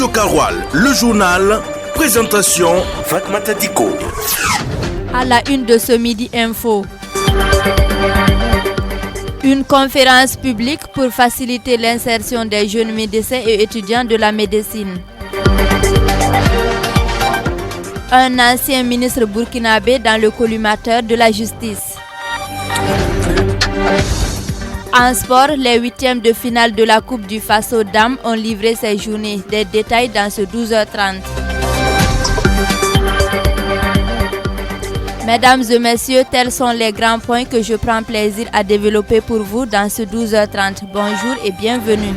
Studio Karoual, le journal, présentation Fatmata Diko. À la une de ce Midi Info. Une conférence publique pour faciliter l'insertion des jeunes médecins et étudiants de la médecine. Un ancien ministre burkinabé dans le collimateur de la justice. En sport, les huitièmes de finale de la Coupe du Faso Dames ont livré ces journées. Des détails dans ce 12h30. Mesdames et messieurs, tels sont les grands points que je prends plaisir à développer pour vous dans ce 12h30. Bonjour et bienvenue.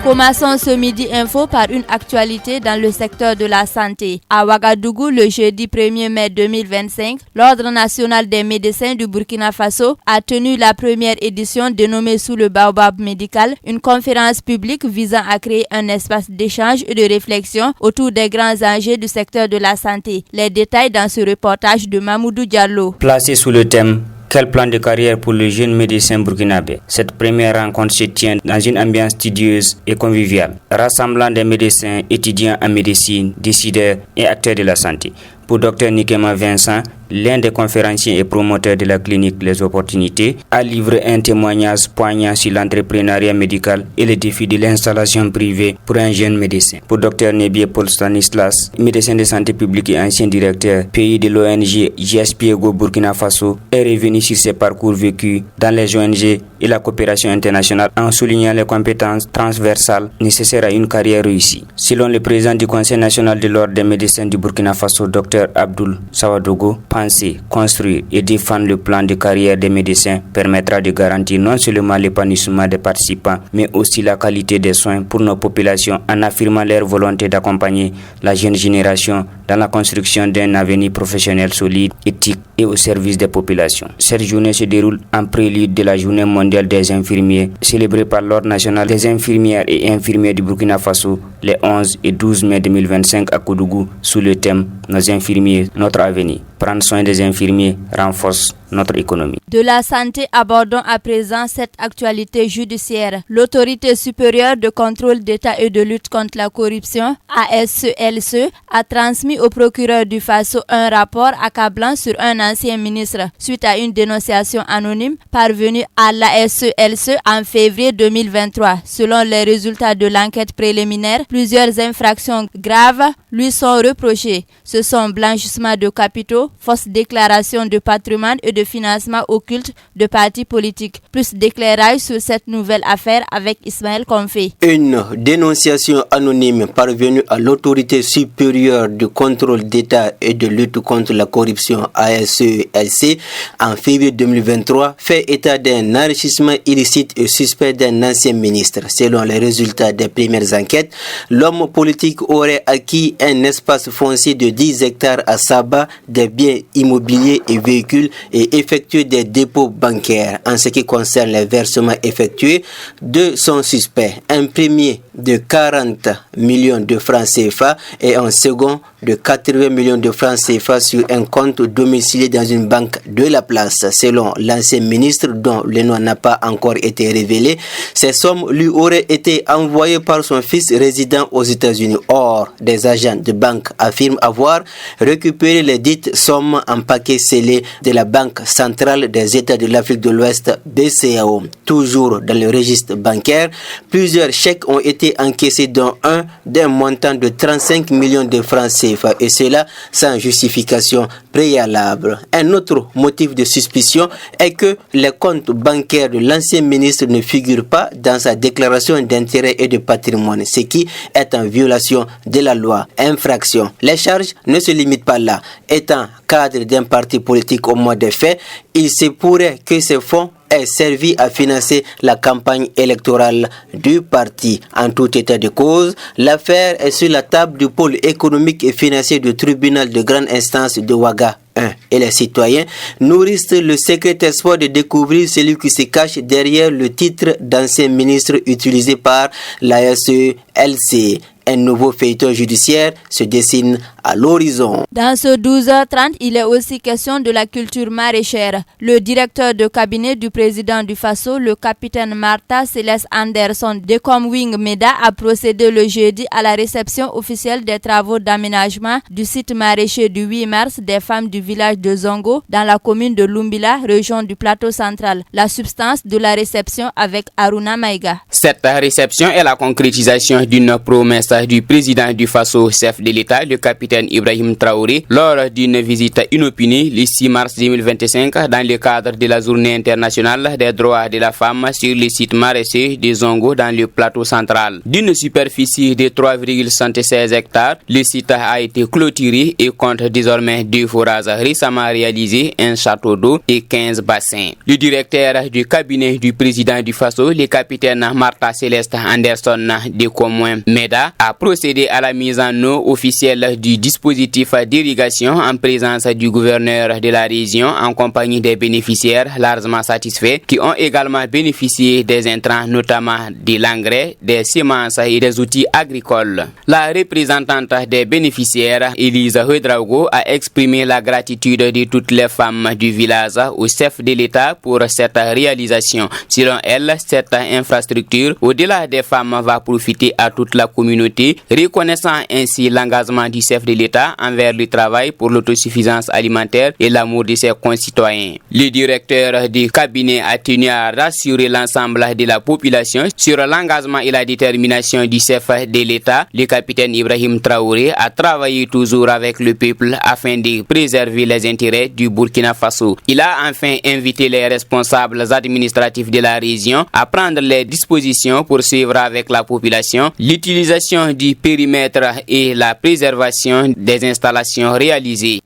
Commençons ce Midi Info par une actualité dans le secteur de la santé. À Ouagadougou, le jeudi 1er mai 2025, l'Ordre national des médecins du Burkina Faso a tenu la première édition dénommée sous le Baobab médical, une conférence publique visant à créer un espace d'échange et de réflexion autour des grands enjeux du secteur de la santé. Les détails dans ce reportage de Mamoudou Diallo. Placé sous le thème quel plan de carrière pour le jeune médecin burkinabé? Cette première rencontre se tient dans une ambiance studieuse et conviviale, rassemblant des médecins, étudiants en médecine, décideurs et acteurs de la santé. Pour Dr Nikema Vincent, l'un des conférenciers et promoteurs de la clinique Les Opportunités, a livré un témoignage poignant sur l'entrepreneuriat médical et les défis de l'installation privée pour un jeune médecin. Pour Dr Nebié Paul Stanislas, médecin de santé publique et ancien directeur pays de l'ONG JSPEGO Burkina Faso, est revenu sur ses parcours vécus dans les ONG et la coopération internationale en soulignant les compétences transversales nécessaires à une carrière réussie. Selon le président du Conseil national de l'Ordre des médecins du Burkina Faso, Dr Abdoul Sawadogo, penser, construire et défendre le plan de carrière des médecins permettra de garantir non seulement l'épanouissement des participants, mais aussi la qualité des soins pour nos populations en affirmant leur volonté d'accompagner la jeune génération dans la construction d'un avenir professionnel solide, éthique et au service des populations. Cette journée se déroule en prélude de la Journée mondiale des infirmiers, célébrée par l'Ordre national des infirmières et infirmiers du Burkina Faso les 11 et 12 mai 2025 à Koudougou sous le thème « Nos infirmiers, notre avenir ». Prendre soin des infirmiers renforce notre économie. De la santé, abordons à présent cette actualité judiciaire. L'Autorité supérieure de contrôle d'État et de lutte contre la corruption, ASCLC, a transmis au procureur du Faso un rapport accablant sur un ancien ministre suite à une dénonciation anonyme parvenue à l'ASCLC en février 2023. Selon les résultats de l'enquête préliminaire, plusieurs infractions graves lui sont reprochées. Ce sont blanchissement de capitaux, fausse déclaration de patrimoine et de financement occulte de partis politiques. Plus d'éclairage sur cette nouvelle affaire avec Ismaël Konfé. Une dénonciation anonyme parvenue à l'Autorité supérieure de contrôle d'État et de lutte contre la corruption ASCLC en février 2023 fait état d'un enrichissement illicite et suspect d'un ancien ministre. Selon les résultats des premières enquêtes, l'homme politique aurait acquis un espace foncier de 10 hectares à Saba, des biens immobiliers et véhicules et effectué des dépôts bancaires. En ce qui concerne les versements effectués, deux sont suspects. Un premier de 40 millions de francs CFA et un second de 80 millions de francs CFA sur un compte domicilié dans une banque de la place. Selon l'ancien ministre, dont le nom n'a pas encore été révélé, ces sommes lui auraient été envoyées par son fils résident aux États-Unis. Or, des agents de banque affirment avoir récupéré les dites sommes en paquets scellés de la Banque centrale des États de l'Afrique de l'Ouest, BCAO. Toujours dans le registre bancaire, plusieurs chèques ont été encaissés, dont un d'un montant de 35 millions de francs CFA, et cela sans justification préalable. Un autre motif de suspicion est que les comptes bancaires de l'ancien ministre ne figurent pas dans sa déclaration d'intérêt et de patrimoine, ce qui est en violation de la loi. Infraction. Les charges ne se limitent pas là. Étant cadre d'un parti politique au mois de fait, il se pourrait que ces fonds aient servi à financer la campagne électorale du parti. En tout état de cause, l'affaire est sur la table du pôle économique et financier du tribunal de grande instance de Ouaga 1. Et les citoyens nourrissent le secret espoir de découvrir celui qui se cache derrière le titre d'ancien ministre utilisé par la SELC. Un nouveau feuilleton judiciaire se dessine à l'horizon. Dans ce 12h30, il est aussi question de la culture maraîchère. Le directeur de cabinet du président du Faso, le capitaine Martha Céleste Anderson de Comwing Meda, a procédé le jeudi à la réception officielle des travaux d'aménagement du site maraîcher du 8 mars des femmes du village de Zongo dans la commune de Lumbila, région du Plateau central. La substance de la réception avec Aruna Maïga. Cette réception est la concrétisation d'une promesse du président du Faso, chef de l'État, le capitaine Ibrahim Traoré, lors d'une visite inopinée le 6 mars 2025 dans le cadre de la Journée internationale des droits de la femme sur le site maraîcher de Zongo dans le Plateau central. D'une superficie de 3,76 hectares, le site a été clôturé et compte désormais 2 forages récemment réalisés, un château d'eau et 15 bassins. Le directeur du cabinet du président du Faso, le capitaine Martha Céleste Anderson de Comwing Meda, a procédé à la mise en eau officielle du dispositif d'irrigation en présence du gouverneur de la région en compagnie des bénéficiaires largement satisfaits qui ont également bénéficié des intrants, notamment de l'engrais, des semences et des outils agricoles. La représentante des bénéficiaires, Elisa Huedraogo, a exprimé la gratitude de toutes les femmes du village au chef de l'État pour cette réalisation. Selon elle, cette infrastructure, au-delà des femmes, va profiter à toute la communauté, reconnaissant ainsi l'engagement du chef de l'État envers le travail pour l'autosuffisance alimentaire et l'amour de ses concitoyens. Le directeur du cabinet a tenu à rassurer l'ensemble de la population sur l'engagement et la détermination du chef de l'État. Le capitaine Ibrahim Traoré a travaillé toujours avec le peuple afin de préserver les intérêts du Burkina Faso. Il a enfin invité les responsables administratifs de la région à prendre les dispositions pour suivre avec la population l'utilisation du périmètre et la préservation des installations réalisées.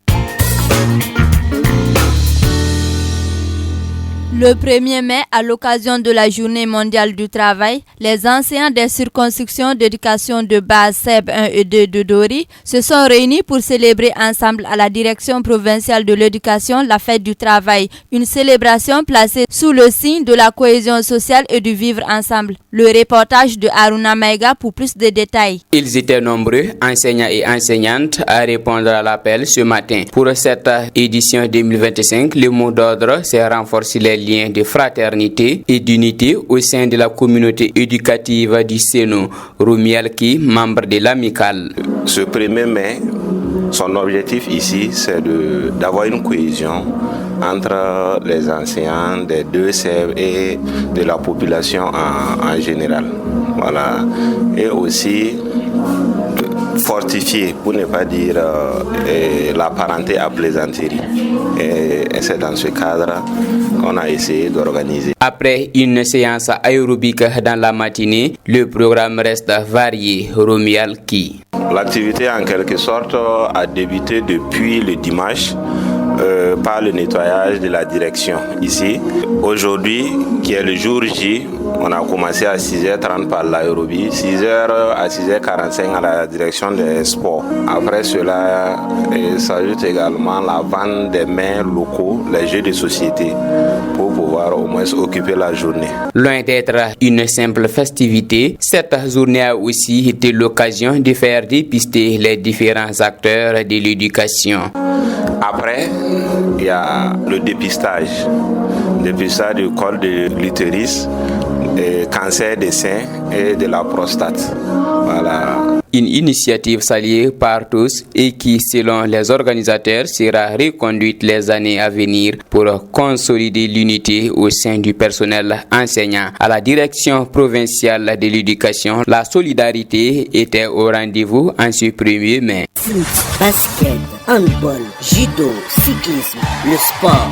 Le 1er mai, à l'occasion de la Journée mondiale du travail, les enseignants des circonscriptions d'éducation de base SEB 1 et 2 de Dori se sont réunis pour célébrer ensemble à la direction provinciale de l'éducation la fête du travail, une célébration placée sous le signe de la cohésion sociale et du vivre ensemble. Le reportage de Aruna Maïga pour plus de détails. Ils étaient nombreux, enseignants et enseignantes, à répondre à l'appel ce matin. Pour cette édition 2025, le mot d'ordre, c'est renforcer les liens de fraternité et d'unité au sein de la communauté éducative du Sénou. Roumialki, membre de l'amicale. Ce 1er mai, son objectif ici, c'est d'avoir une cohésion entre les enseignants des 2 SEB et de la population en général. Voilà. Et aussi fortifier, pour ne pas dire la parenté à plaisanterie. Et c'est dans ce cadre qu'on a essayé d'organiser. Après une séance aérobique dans la matinée, le programme reste varié. Romialki. L'activité en quelque sorte a débuté depuis le dimanche par le nettoyage de la direction ici. Aujourd'hui, qui est le jour J, on a commencé à 6h30 par l'aérobie, 6h à 6h45 à la direction des sports. Après cela, il s'ajoute également la vente des mets locaux, les jeux de société, pour pouvoir au moins occuper la journée. Loin d'être une simple festivité, cette journée a aussi été l'occasion de faire dépister les différents acteurs de l'éducation. Après, il y a le dépistage du col de l'utérus, cancer des seins et de la prostate. Voilà. Une initiative saluée par tous et qui, selon les organisateurs, sera reconduite les années à venir pour consolider l'unité au sein du personnel enseignant. À la direction provinciale de l'éducation, la solidarité était au rendez-vous en ce 1er mai. Foot, basket, handball, judo, cyclisme, le sport.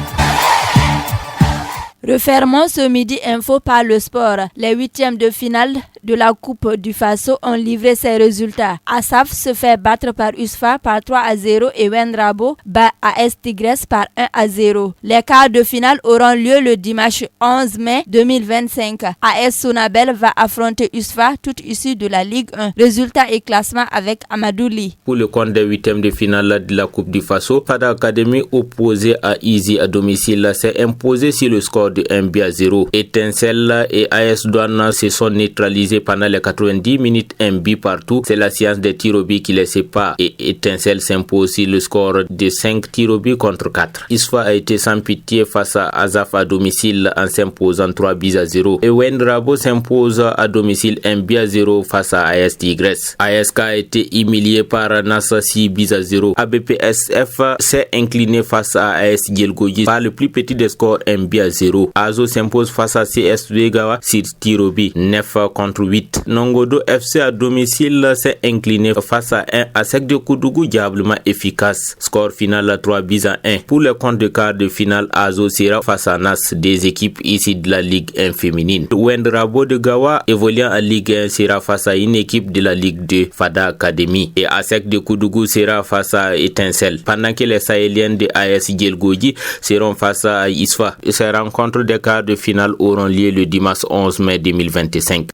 Refermons ce midi info par le sport. Les 8e de finale de la Coupe du Faso ont livré ses résultats. Asaf se fait battre par USFA par 3-0 et Wendrabo bat AS Tigres par 1-0. Les quarts de finale auront lieu le dimanche 11 mai 2025. AS Sonabel va affronter USFA, toute issue de la Ligue 1. Résultats et classement avec Amadou Ly. Pour le compte des 8e de finale de la Coupe du Faso, Fada Academy opposé à Easy à domicile s'est imposé sur le score de 1-0. Étincelle et AS Douane se sont neutralisés marqué pendant les 90 minutes un but partout. C'est la séance des tirs au but qui les sépare et Étincelle s'impose sur le score de 5 tirs au but contre 4. ISFA a été sans pitié face à Azaf à domicile en s'imposant 3-0. Et Wendrabo s'impose à domicile 1-0 face à AS Tigres. ASK a été humilié par Nassa 6-0. ABPSF s'est incliné face à AS Gelgoji par le plus petit des scores 1-0. Azo s'impose face à CS Vegawa sur tir au but 9-8. Nongodo FC à domicile s'est incliné face à un ASEC de Koudougou diablement efficace. Score final 3-1. Pour le compte de quart de finale, Azo sera face à Nas, des équipes ici de la Ligue 1 féminine. Wendrabo de Gawa évoluant en Ligue 1 sera face à une équipe de la Ligue 2, Fada Academy. Et ASEC de Koudougou sera face à Étincelle. Pendant que les Sahéliennes de AS Djelgoji seront face à ISFA. Ces rencontres des quarts de finale auront lieu le dimanche 11 mai 2025.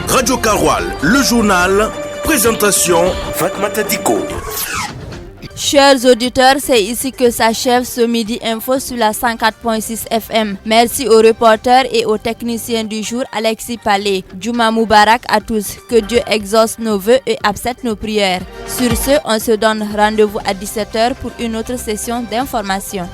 Radio Karoual, le journal, présentation Fatmata Diko. Chers auditeurs, c'est ici que s'achève ce Midi Info sur la 104.6 FM. Merci aux reporters et aux techniciens du jour, Alexis Palais. Juma Moubarak à tous. Que Dieu exauce nos vœux et accepte nos prières. Sur ce, on se donne rendez-vous à 17h pour une autre session d'information.